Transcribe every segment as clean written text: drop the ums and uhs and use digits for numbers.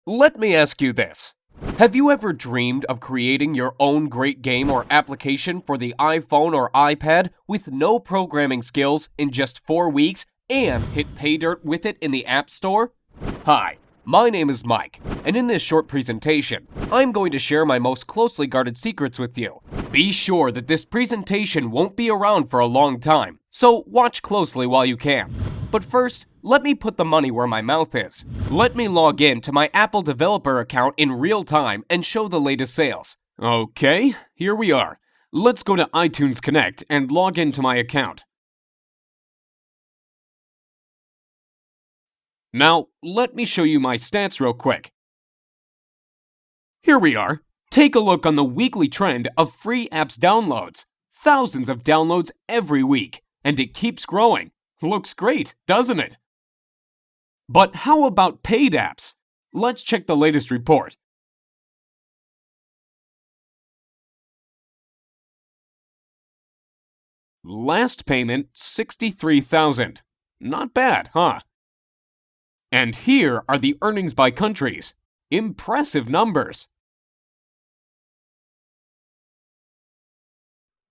Let me ask you this. Have you ever dreamed of creating your own great game or application for the iPhone or iPad with no programming skills in just 4 weeks and hit pay dirt with it in the App Store? Hi, my name is Mike, and in this short presentation, I'm going to share my most closely guarded secrets with you. Be sure that this presentation won't be around for a long time, so watch closely while you can. But first, let me put the money where my mouth is. Let me log in to my Apple developer account in real time and show the latest sales. Okay, here we are. Let's go to iTunes Connect and log into my account. Now, let me show you my stats real quick. Here we are. Take a look on the weekly trend of free apps downloads. Thousands of downloads every week, and it keeps growing. Looks great, doesn't it? But how about paid apps? Let's check the latest report. Last payment, $63,000. Not bad, huh? And here are the earnings by countries. Impressive numbers.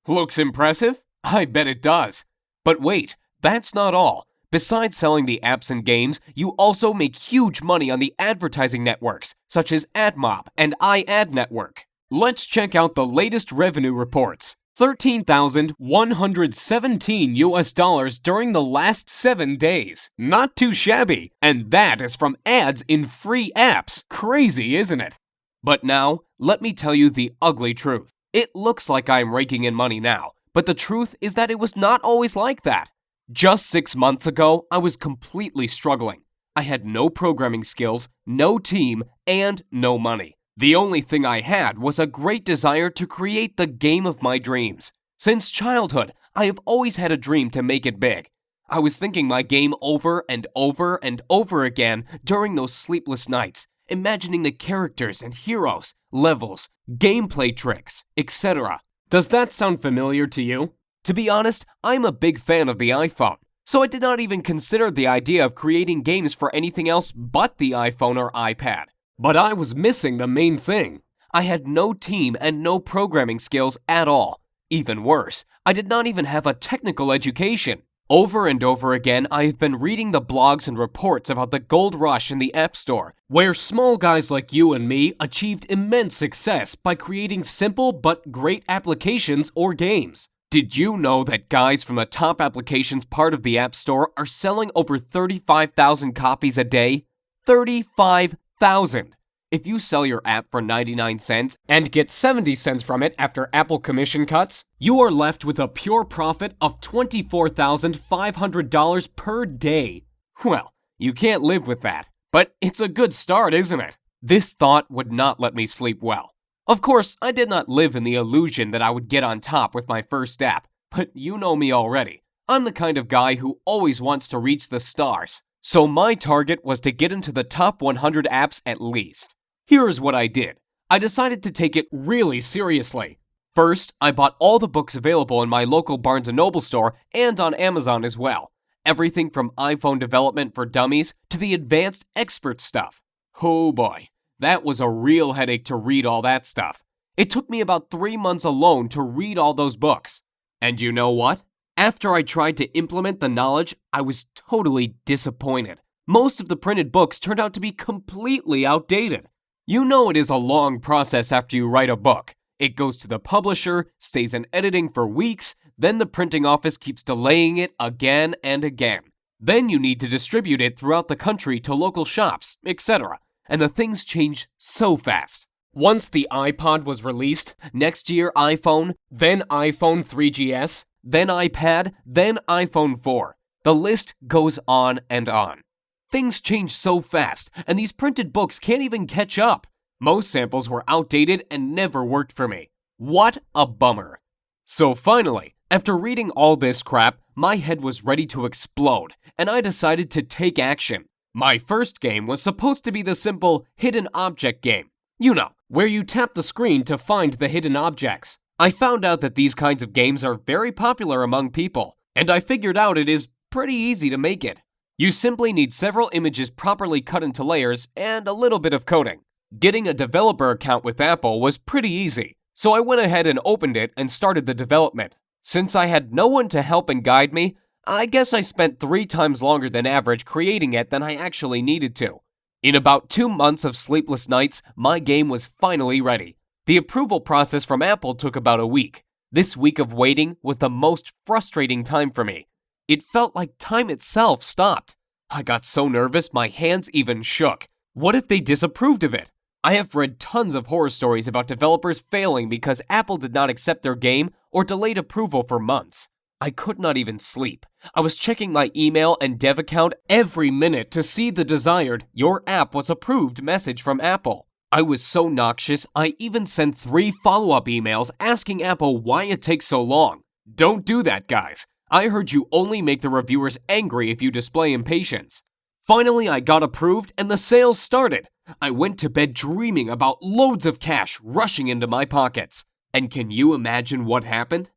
Looks impressive? I bet it does. But wait, that's not all. Besides selling the apps and games, you also make huge money on the advertising networks, such as AdMob and iAdNetwork. Let's check out the latest revenue reports. $13,117 during the last 7 days. Not too shabby, and that is from ads in free apps. Crazy, isn't it? But now, let me tell you the ugly truth. It looks like I'm raking in money now, but the truth is that it was not always like that. Just 6 months ago, I was completely struggling. I had no programming skills, no team, and no money. The only thing I had was a great desire to create the game of my dreams. Since childhood, I have always had a dream to make it big. I was thinking my game over and over and over again during those sleepless nights, imagining the characters and heroes, levels, gameplay tricks, etc. Does that sound familiar to you? To be honest, I'm a big fan of the iPhone, so I did not even consider the idea of creating games for anything else but the iPhone or iPad. But I was missing the main thing. I had no team and no programming skills at all. Even worse, I did not even have a technical education. Over and over again, I have been reading the blogs and reports about the gold rush in the App Store, where small guys like you and me achieved immense success by creating simple but great applications or games. Did you know that guys from the top applications part of the App Store are selling over 35,000 copies a day? 35,000! If you sell your app for 99 cents and get 70 cents from it after Apple commission cuts, you are left with a pure profit of $24,500 per day. Well, you can't live with that, but it's a good start, isn't it? This thought would not let me sleep well. Of course, I did not live in the illusion that I would get on top with my first app, but you know me already. I'm the kind of guy who always wants to reach the stars. So my target was to get into the top 100 apps at least. Here's what I did. I decided to take it really seriously. First, I bought all the books available in my local Barnes & Noble store and on Amazon as well. Everything from iPhone development for dummies to the advanced expert stuff. Oh boy, that was a real headache to read all that stuff. It took me about 3 months alone to read all those books. And you know what? After I tried to implement the knowledge, I was totally disappointed. Most of the printed books turned out to be completely outdated. You know it is a long process after you write a book. It goes to the publisher, stays in editing for weeks, then the printing office keeps delaying it again and again. Then you need to distribute it throughout the country to local shops, etc. And the things change so fast. Once the iPod was released, next year iPhone, then iPhone 3GS, then iPad, then iPhone 4. The list goes on and on. Things change so fast, and these printed books can't even catch up. Most samples were outdated and never worked for me. What a bummer. So finally, after reading all this crap, my head was ready to explode, and I decided to take action. My first game was supposed to be the simple hidden object game. You know, where you tap the screen to find the hidden objects. I found out that these kinds of games are very popular among people, and I figured out it is pretty easy to make it. You simply need several images properly cut into layers and a little bit of coding. Getting a developer account with Apple was pretty easy, so I went ahead and opened it and started the development. Since I had no one to help and guide me, I guess I spent 3 times longer than average creating it than I actually needed to. In about 2 months of sleepless nights, my game was finally ready. The approval process from Apple took about a week. This week of waiting was the most frustrating time for me. It felt like time itself stopped. I got so nervous my hands even shook. What if they disapproved of it? I have read tons of horror stories about developers failing because Apple did not accept their game or delayed approval for months. I could not even sleep. I was checking my email and dev account every minute to see the desired "Your app was approved" message from Apple. I was so noxious, I even sent 3 follow-up emails asking Apple why it takes so long. Don't do that, guys. I heard you only make the reviewers angry if you display impatience. Finally, I got approved and the sales started. I went to bed dreaming about loads of cash rushing into my pockets. And can you imagine what happened?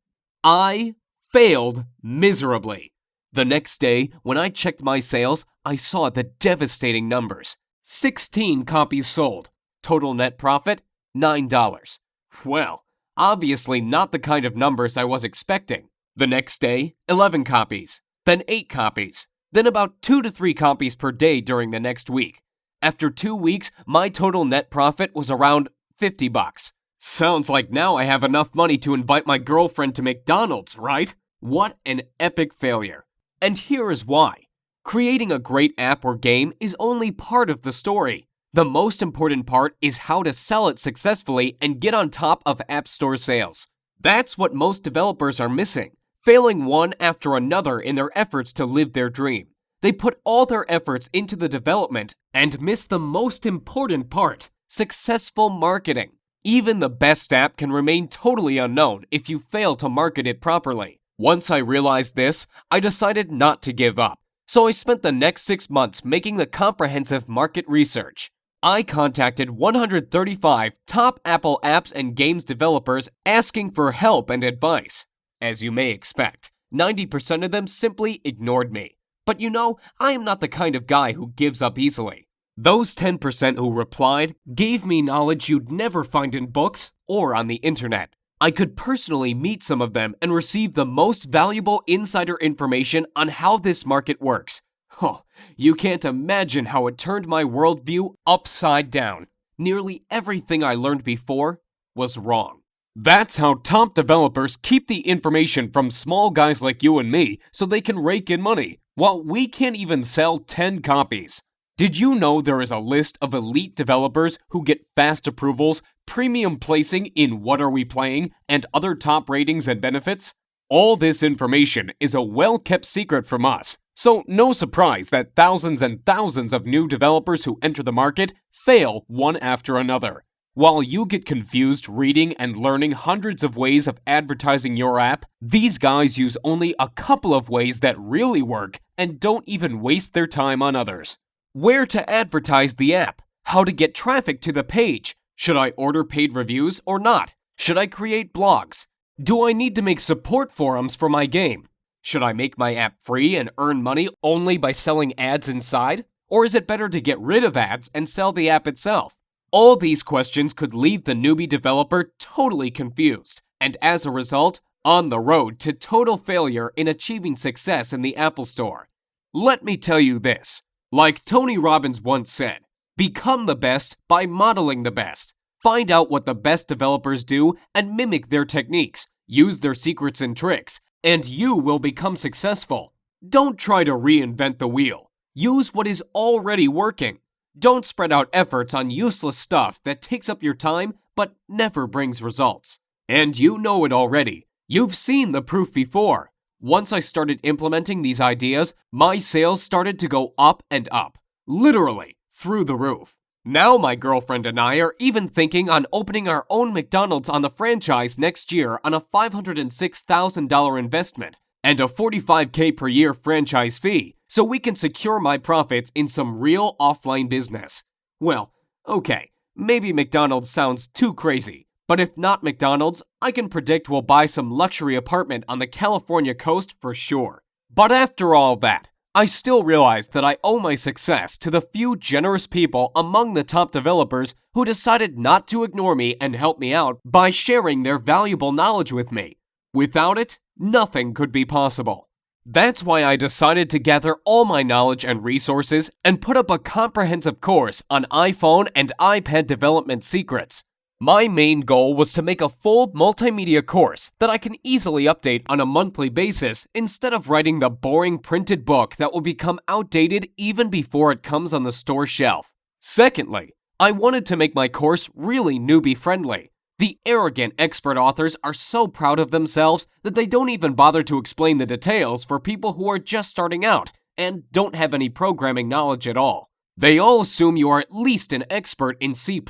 I failed miserably. The next day, when I checked my sales, I saw the devastating numbers. 16 copies sold. Total net profit, $9. Well, obviously not the kind of numbers I was expecting. The next day, 11 copies, then 8 copies, then about 2 to 3 copies per day during the next week. After 2 weeks, my total net profit was around $50. Sounds like now I have enough money to invite my girlfriend to McDonald's, right? What an epic failure. And here is why. Creating a great app or game is only part of the story. The most important part is how to sell it successfully and get on top of App Store sales. That's what most developers are missing, failing one after another in their efforts to live their dream. They put all their efforts into the development and miss the most important part, successful marketing. Even the best app can remain totally unknown if you fail to market it properly. Once I realized this, I decided not to give up. So I spent the next 6 months making the comprehensive market research. I contacted 135 top Apple apps and games developers asking for help and advice. As you may expect, 90% of them simply ignored me. But you know, I am not the kind of guy who gives up easily. Those 10% who replied gave me knowledge you'd never find in books or on the internet. I could personally meet some of them and receive the most valuable insider information on how this market works. Oh, you can't imagine how it turned my worldview upside down. Nearly everything I learned before was wrong. That's how top developers keep the information from small guys like you and me so they can rake in money, while we can't even sell 10 copies. Did you know there is a list of elite developers who get fast approvals, premium placing in What Are We Playing, and other top ratings and benefits? All this information is a well-kept secret from us, so no surprise that thousands and thousands of new developers who enter the market fail one after another. While you get confused reading and learning hundreds of ways of advertising your app, these guys use only a couple of ways that really work and don't even waste their time on others. Where to advertise the app? How to get traffic to the page? Should I order paid reviews or not? Should I create blogs? Do I need to make support forums for my game? Should I make my app free and earn money only by selling ads inside? Or is it better to get rid of ads and sell the app itself? All these questions could leave the newbie developer totally confused, and as a result, on the road to total failure in achieving success in the Apple Store. Let me tell you this. Like Tony Robbins once said, become the best by modeling the best. Find out what the best developers do and mimic their techniques. Use their secrets and tricks, and you will become successful. Don't try to reinvent the wheel. Use what is already working. Don't spread out efforts on useless stuff that takes up your time but never brings results. And you know it already. You've seen the proof before. Once I started implementing these ideas, my sales started to go up and up. Literally, through the roof. Now my girlfriend and I are even thinking on opening our own McDonald's on the franchise next year on a $506,000 investment and a $45K per year franchise fee, so we can secure my profits in some real offline business. Well, okay, maybe McDonald's sounds too crazy, but if not McDonald's, I can predict we'll buy some luxury apartment on the California coast for sure. But after all that, I still realize that I owe my success to the few generous people among the top developers who decided not to ignore me and help me out by sharing their valuable knowledge with me. Without it, nothing could be possible. That's why I decided to gather all my knowledge and resources and put up a comprehensive course on iPhone and iPad development secrets. My main goal was to make a full multimedia course that I can easily update on a monthly basis instead of writing the boring printed book that will become outdated even before it comes on the store shelf. Secondly, I wanted to make my course really newbie-friendly. The arrogant expert authors are so proud of themselves that they don't even bother to explain the details for people who are just starting out and don't have any programming knowledge at all. They all assume you are at least an expert in C++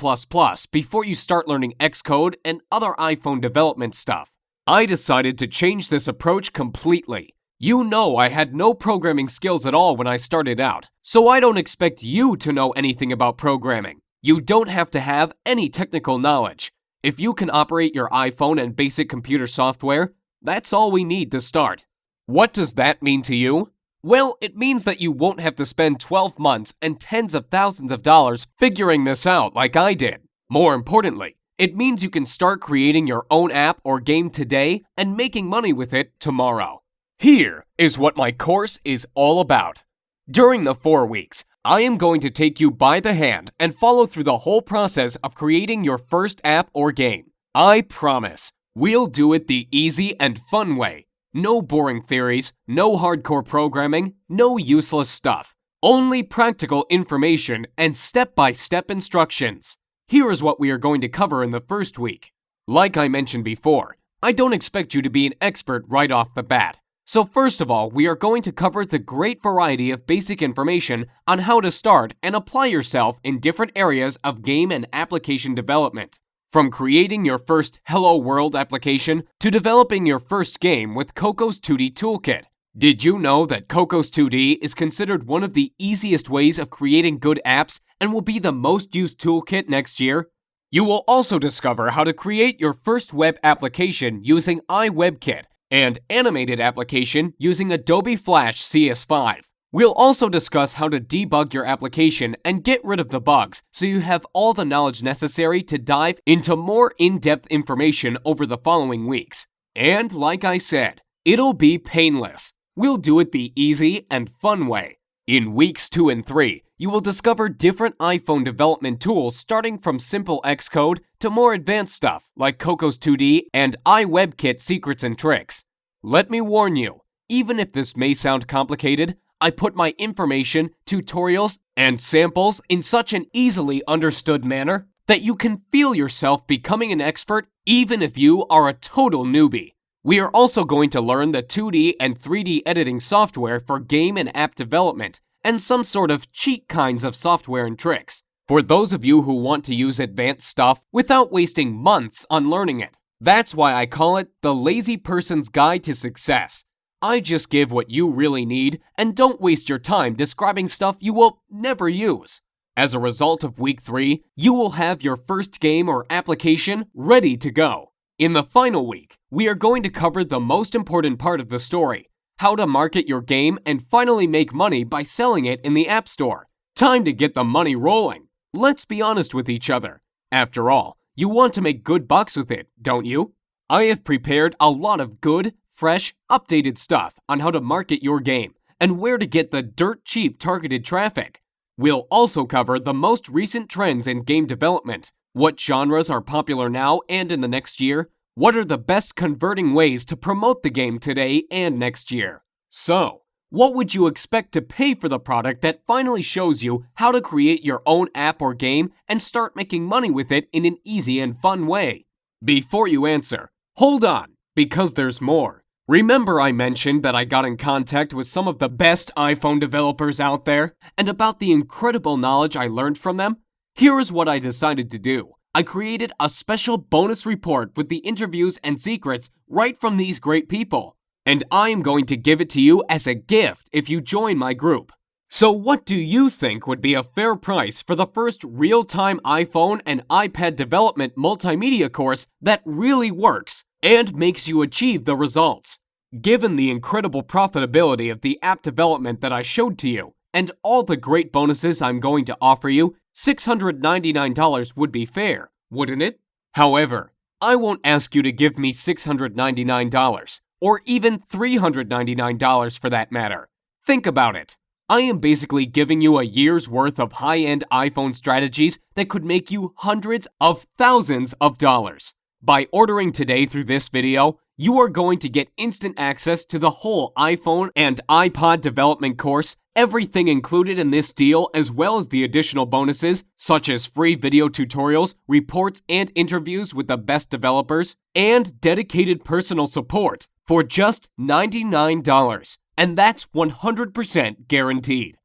before you start learning Xcode and other iPhone development stuff. I decided to change this approach completely. You know I had no programming skills at all when I started out, so I don't expect you to know anything about programming. You don't have to have any technical knowledge. If you can operate your iPhone and basic computer software, that's all we need to start. What does that mean to you? Well, it means that you won't have to spend 12 months and tens of thousands of dollars figuring this out like I did. More importantly, it means you can start creating your own app or game today and making money with it tomorrow. Here is what my course is all about. During the 4 weeks, I am going to take you by the hand and follow through the whole process of creating your first app or game. I promise, we'll do it the easy and fun way. No boring theories, no hardcore programming, no useless stuff. Only practical information and step-by-step instructions. Here is what we are going to cover in the first week. Like I mentioned before, I don't expect you to be an expert right off the bat. So first of all, we are going to cover the great variety of basic information on how to start and apply yourself in different areas of game and application development. From creating your first Hello World application to developing your first game with Cocos 2D Toolkit. Did you know that Cocos 2D is considered one of the easiest ways of creating good apps and will be the most used toolkit next year? You will also discover how to create your first web application using iWebKit and animated application using Adobe Flash CS5. We'll also discuss how to debug your application and get rid of the bugs so you have all the knowledge necessary to dive into more in-depth information over the following weeks. And like I said, it'll be painless. We'll do it the easy and fun way. In weeks 2 and 3, you will discover different iPhone development tools starting from simple Xcode to more advanced stuff like Cocos 2D and iWebKit secrets and tricks. Let me warn you, even if this may sound complicated, I put my information, tutorials, and samples in such an easily understood manner that you can feel yourself becoming an expert even if you are a total newbie. We are also going to learn the 2D and 3D editing software for game and app development, and some sort of cheat kinds of software and tricks, for those of you who want to use advanced stuff without wasting months on learning it. That's why I call it the Lazy Person's Guide to Success. I just give what you really need and don't waste your time describing stuff you will never use. As a result of week 3, you will have your first game or application ready to go. In the final week, we are going to cover the most important part of the story, how to market your game and finally make money by selling it in the App Store. Time to get the money rolling. Let's be honest with each other. After all, you want to make good bucks with it, don't you? I have prepared a lot of good, fresh, updated stuff on how to market your game and where to get the dirt cheap targeted traffic. We'll also cover the most recent trends in game development, what genres are popular now and in the next year, what are the best converting ways to promote the game today and next year. So, what would you expect to pay for the product that finally shows you how to create your own app or game and start making money with it in an easy and fun way? Before you answer, hold on, because there's more. Remember I mentioned that I got in contact with some of the best iPhone developers out there and about the incredible knowledge I learned from them? Here is what I decided to do. I created a special bonus report with the interviews and secrets right from these great people. And I am going to give it to you as a gift if you join my group. So what do you think would be a fair price for the first real-time iPhone and iPad development multimedia course that really works and makes you achieve the results? Given the incredible profitability of the app development that I showed to you, and all the great bonuses I'm going to offer you, $699 would be fair, wouldn't it? However, I won't ask you to give me $699, or even $399 for that matter. Think about it. I am basically giving you a year's worth of high-end iPhone strategies that could make you hundreds of thousands of dollars. By ordering today through this video, you are going to get instant access to the whole iPhone and iPod development course, everything included in this deal, as well as the additional bonuses such as free video tutorials, reports, and interviews with the best developers, and dedicated personal support for just $99. And that's 100% guaranteed.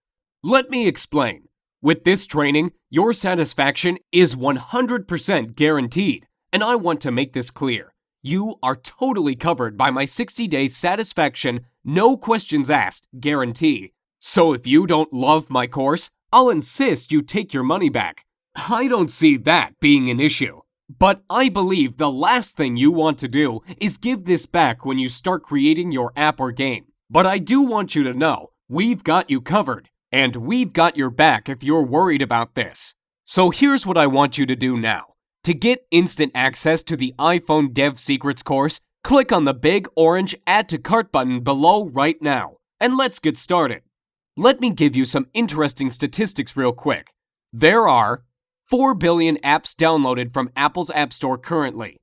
Let me explain. With this training, your satisfaction is 100% guaranteed, and I want to make this clear. You are totally covered by my 60-day satisfaction, no questions asked guarantee. So if you don't love my course, I'll insist you take your money back. I don't see that being an issue. But I believe the last thing you want to do is give this back when you start creating your app or game. But I do want you to know, we've got you covered, and we've got your back if you're worried about this. So here's what I want you to do now. To get instant access to the iPhone Dev Secrets course, click on the big orange Add to Cart button below right now, and let's get started. Let me give you some interesting statistics real quick. There are 4 billion apps downloaded from Apple's App Store currently.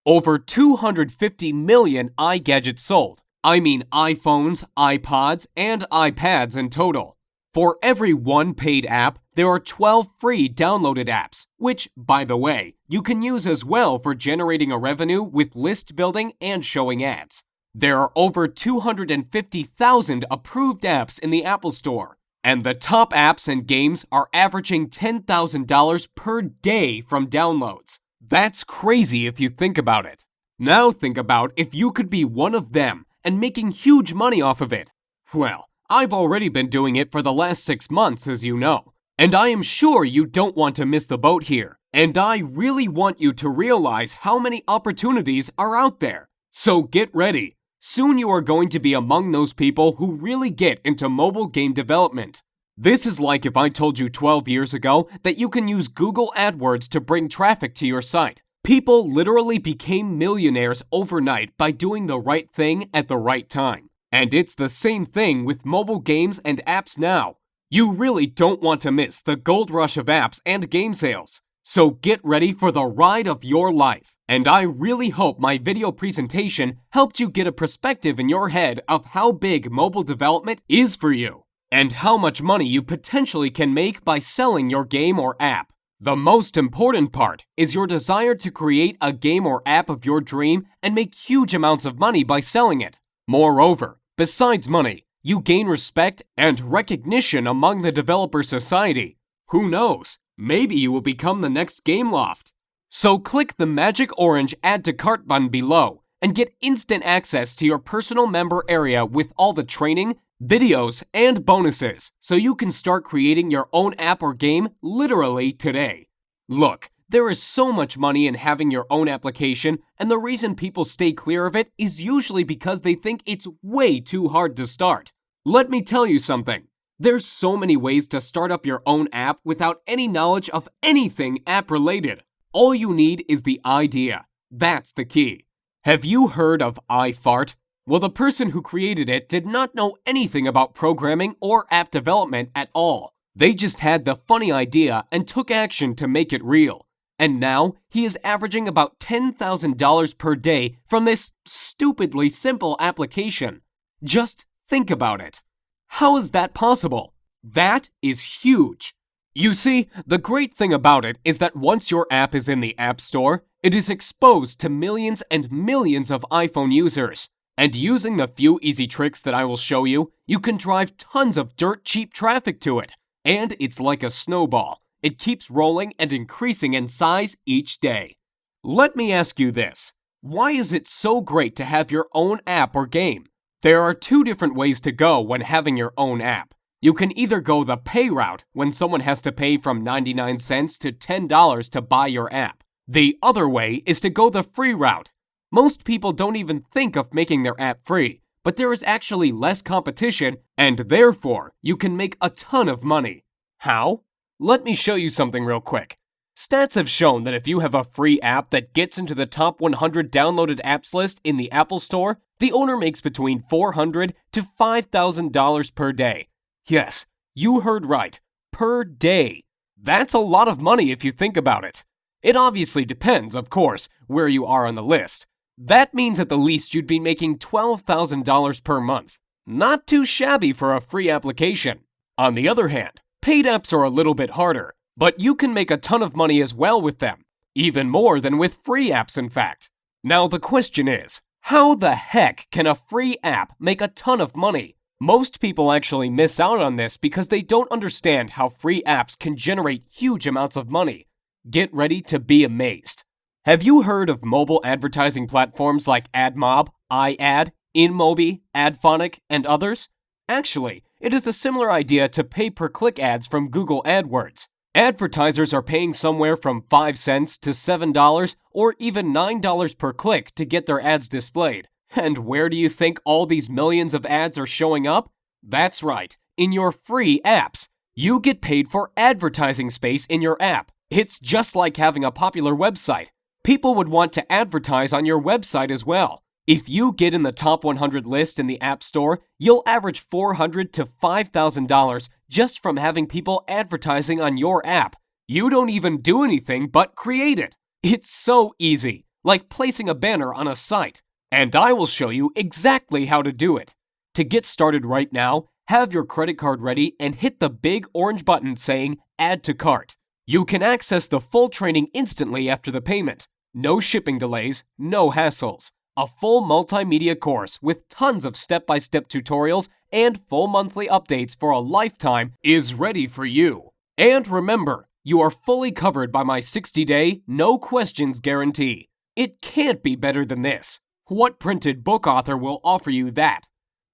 Over 250 million iGadgets sold. I mean iPhones, iPods, and iPads in total. For every one paid app, there are 12 free downloaded apps, which, by the way, you can use as well for generating a revenue with list building and showing ads. There are over 250,000 approved apps in the Apple Store, and the top apps and games are averaging $10,000 per day from downloads. That's crazy if you think about it. Now think about if you could be one of them and making huge money off of it. Well, I've already been doing it for the last 6 months, as you know. And I am sure you don't want to miss the boat here. And I really want you to realize how many opportunities are out there. So get ready. Soon you are going to be among those people who really get into mobile game development. This is like if I told you 12 years ago that you can use Google AdWords to bring traffic to your site. People literally became millionaires overnight by doing the right thing at the right time. And it's the same thing with mobile games and apps now. You really don't want to miss the gold rush of apps and game sales. So get ready for the ride of your life. And I really hope my video presentation helped you get a perspective in your head of how big mobile development is for you, and how much money you potentially can make by selling your game or app. The most important part is your desire to create a game or app of your dream and make huge amounts of money by selling it. Moreover, besides money, you gain respect and recognition among the developer society. Who knows? Maybe you will become the next Gameloft. So click the magic orange Add to Cart button below and get instant access to your personal member area with all the training, videos, and bonuses, so you can start creating your own app or game literally today. Look, there is so much money in having your own application, and the reason people stay clear of it is usually because they think it's way too hard to start. Let me tell you something. There's so many ways to start up your own app without any knowledge of anything app-related. All you need is the idea. That's the key. Have you heard of iFart? Well, the person who created it did not know anything about programming or app development at all. They just had the funny idea and took action to make it real. And now he is averaging about $10,000 per day from this stupidly simple application. Just think about it. How is that possible? That is huge. You see, the great thing about it is that once your app is in the App Store, it is exposed to millions and millions of iPhone users. And using the few easy tricks that I will show you, you can drive tons of dirt cheap traffic to it. And it's like a snowball. It keeps rolling and increasing in size each day. Let me ask you this. Why is it so great to have your own app or game? There are 2 different ways to go when having your own app. You can either go the pay route, when someone has to pay from 99 cents to $10 to buy your app. The other way is to go the free route. Most people don't even think of making their app free, but there is actually less competition, and therefore you can make a ton of money. How? Let me show you something real quick. Stats have shown that if you have a free app that gets into the top 100 downloaded apps list in the Apple Store, the owner makes between $400 to $5,000 per day. Yes, you heard right, per day. That's a lot of money if you think about it. It obviously depends, of course, where you are on the list. That means at the least you'd be making $12,000 per month. Not too shabby for a free application. On the other hand, paid apps are a little bit harder, but you can make a ton of money as well with them. Even more than with free apps, in fact. Now the question is, how the heck can a free app make a ton of money? Most people actually miss out on this because they don't understand how free apps can generate huge amounts of money. Get ready to be amazed. Have you heard of mobile advertising platforms like AdMob, iAd, InMobi, AdPhonic, and others? Actually, it is a similar idea to pay-per-click ads from Google AdWords. Advertisers are paying somewhere from 5 cents to $7 or even $9 per click to get their ads displayed. And where do you think all these millions of ads are showing up? That's right, in your free apps. You get paid for advertising space in your app. It's just like having a popular website. People would want to advertise on your website as well. If you get in the top 100 list in the App Store, you'll average $400 to $5,000 just from having people advertising on your app. You don't even do anything but create it. It's so easy, like placing a banner on a site. And I will show you exactly how to do it. To get started right now, have your credit card ready and hit the big orange button saying Add to Cart. You can access the full training instantly after the payment. No shipping delays, no hassles. A full multimedia course with tons of step-by-step tutorials and full monthly updates for a lifetime is ready for you. And remember, you are fully covered by my 60-day, no questions guarantee. It can't be better than this. What printed book author will offer you that?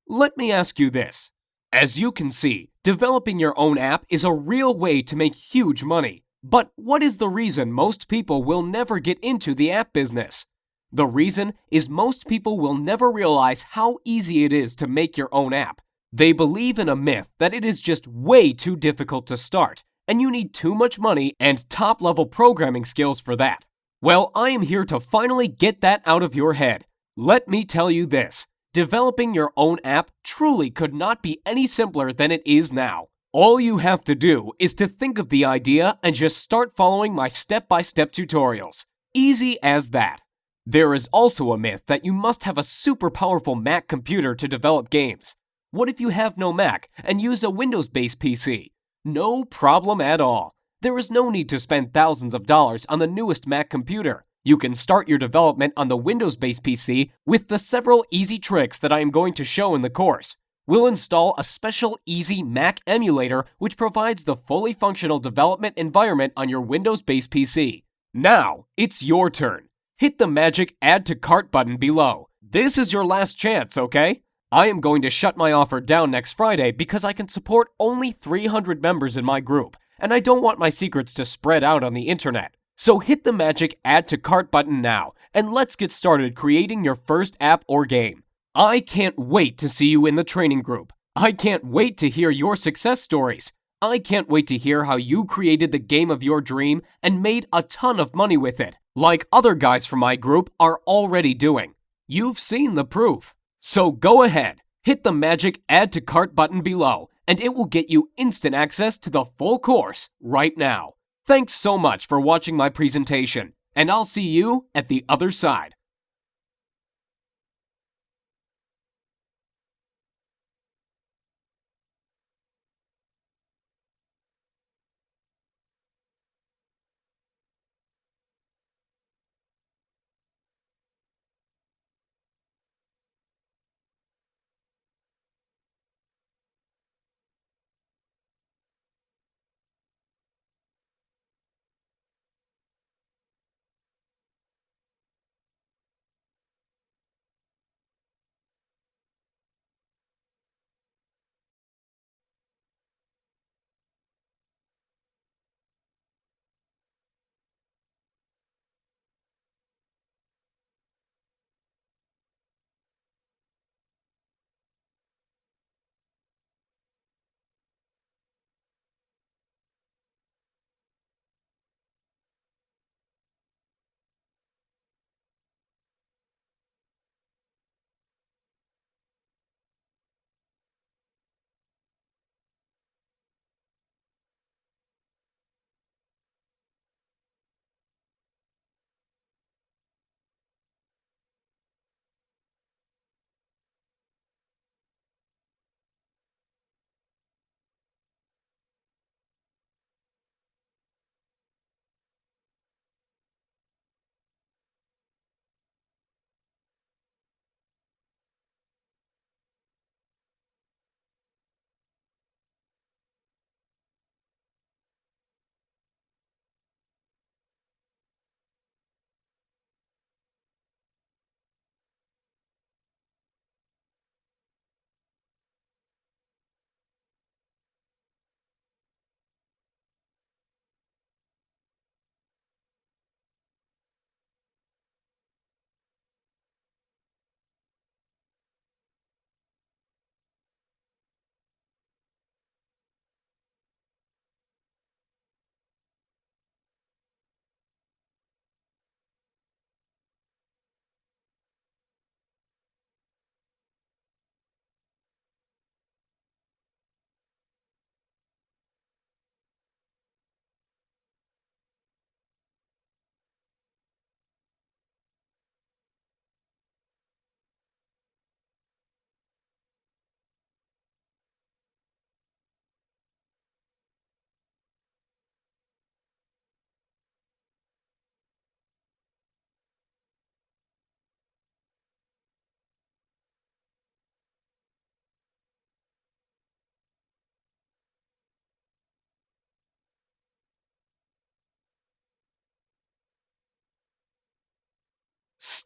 Let me ask you this. As you can see, developing your own app is a real way to make huge money. But what is the reason most people will never get into the app business? The reason is most people will never realize how easy it is to make your own app. They believe in a myth that it is just way too difficult to start, and you need too much money and top-level programming skills for that. Well, I am here to finally get that out of your head. Let me tell you this. Developing your own app truly could not be any simpler than it is now. All you have to do is to think of the idea and just start following my step-by-step tutorials. Easy as that. There is also a myth that you must have a super powerful Mac computer to develop games. What if you have no Mac and use a Windows-based PC? No problem at all. There is no need to spend thousands of dollars on the newest Mac computer. You can start your development on the Windows-based PC with the several easy tricks that I am going to show in the course. We'll install a special easy Mac emulator which provides the fully functional development environment on your Windows-based PC. Now, it's your turn. Hit the magic Add to Cart button below. This is your last chance, okay? I am going to shut my offer down next Friday because I can support only 300 members in my group, and I don't want my secrets to spread out on the internet. So hit the magic Add to Cart button now, and let's get started creating your first app or game. I can't wait to see you in the training group. I can't wait to hear your success stories. I can't wait to hear how you created the game of your dream and made a ton of money with it, like other guys from my group are already doing. You've seen the proof. So go ahead, hit the magic Add to Cart button below, and it will get you instant access to the full course right now. Thanks so much for watching my presentation, and I'll see you at the other side.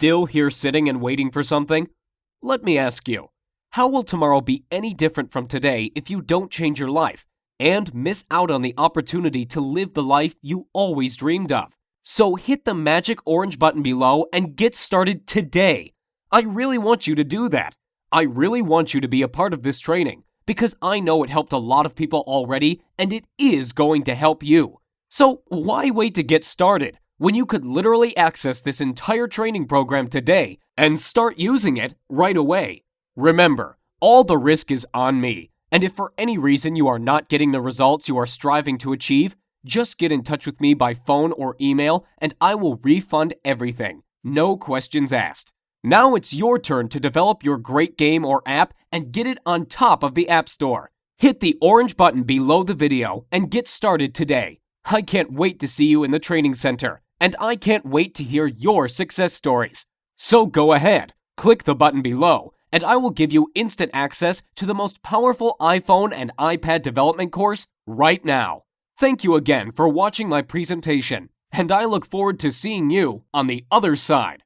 Still here sitting and waiting for something? Let me ask you, how will tomorrow be any different from today if you don't change your life and miss out on the opportunity to live the life you always dreamed of? So hit the magic orange button below and get started today. I really want you to do that. I really want you to be a part of this training because I know it helped a lot of people already and it is going to help you. So why wait to get started when you could literally access this entire training program today and start using it right away? Remember, all the risk is on me, and if for any reason you are not getting the results you are striving to achieve, just get in touch with me by phone or email and I will refund everything. No questions asked. Now it's your turn to develop your great game or app and get it on top of the App Store. Hit the orange button below the video and get started today. I can't wait to see you in the training center, and I can't wait to hear your success stories. So go ahead, click the button below, and I will give you instant access to the most powerful iPhone and iPad development course right now. Thank you again for watching my presentation, and I look forward to seeing you on the other side.